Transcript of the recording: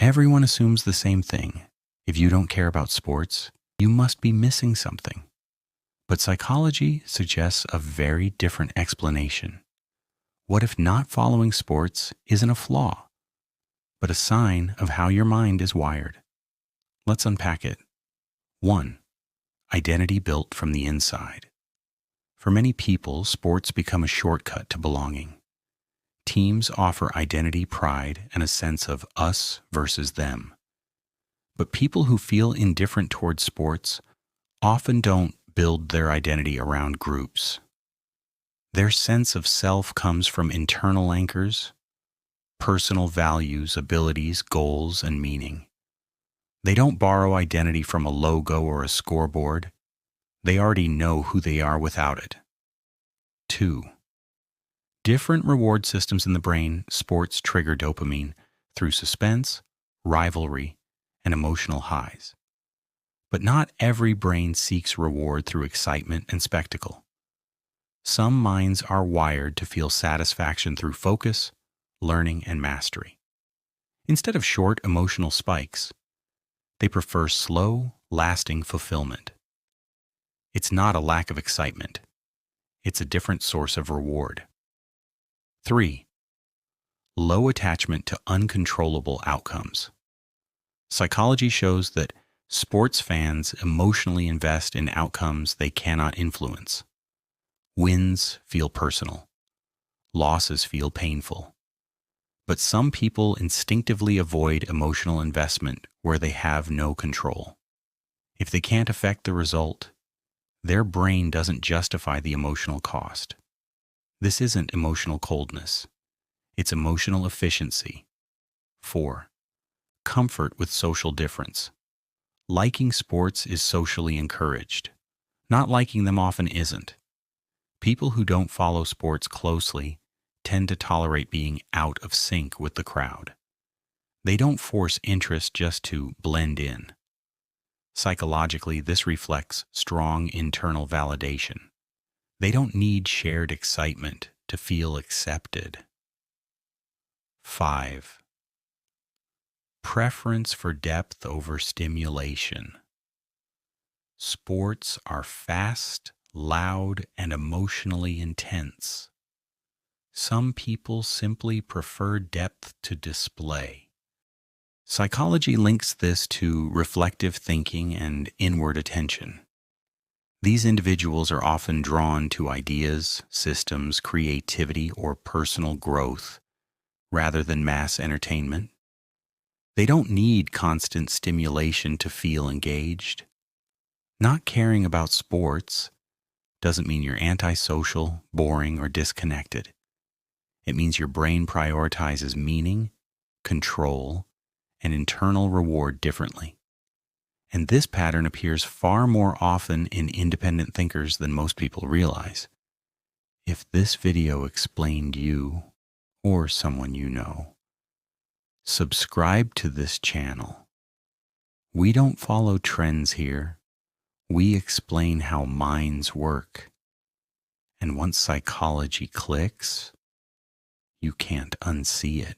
Everyone assumes the same thing. If you don't care about sports, you must be missing something. But psychology suggests a very different explanation. What if not following sports isn't a flaw, but a sign of how your mind is wired? Let's unpack it. 1. Identity built from the inside. For many people, sports become a shortcut to belonging. Teams offer identity, pride, and a sense of us versus them. But people who feel indifferent towards sports often don't build their identity around groups. Their sense of self comes from internal anchors, personal values, abilities, goals, and meaning. They don't borrow identity from a logo or a scoreboard. They already know who they are without it. 2. Different reward systems in the brain. Sports trigger dopamine through suspense, rivalry, and emotional highs. But not every brain seeks reward through excitement and spectacle. Some minds are wired to feel satisfaction through focus, learning, and mastery. Instead of short emotional spikes, they prefer slow, lasting fulfillment. It's not a lack of excitement. It's a different source of reward. 3. Low attachment to uncontrollable outcomes. Psychology shows that sports fans emotionally invest in outcomes they cannot influence. Wins feel personal. Losses feel painful. But some people instinctively avoid emotional investment where they have no control. If they can't affect the result, their brain doesn't justify the emotional cost. This isn't emotional coldness. It's emotional efficiency. 4. Comfort with social difference. Liking sports is socially encouraged. Not liking them often isn't. People who don't follow sports closely tend to tolerate being out of sync with the crowd. They don't force interest just to blend in. Psychologically, this reflects strong internal validation. They don't need shared excitement to feel accepted. 5. Preference for depth over stimulation. Sports are fast, loud, and emotionally intense. Some people simply prefer depth to display. Psychology links this to reflective thinking and inward attention. These individuals are often drawn to ideas, systems, creativity, or personal growth rather than mass entertainment. They don't need constant stimulation to feel engaged. Not caring about sports doesn't mean you're antisocial, boring, or disconnected. It means your brain prioritizes meaning, control, and internal reward differently. And this pattern appears far more often in independent thinkers than most people realize. If this video explained you or someone you know, subscribe to this channel. We don't follow trends here. We explain how minds work. And once psychology clicks, you can't unsee it.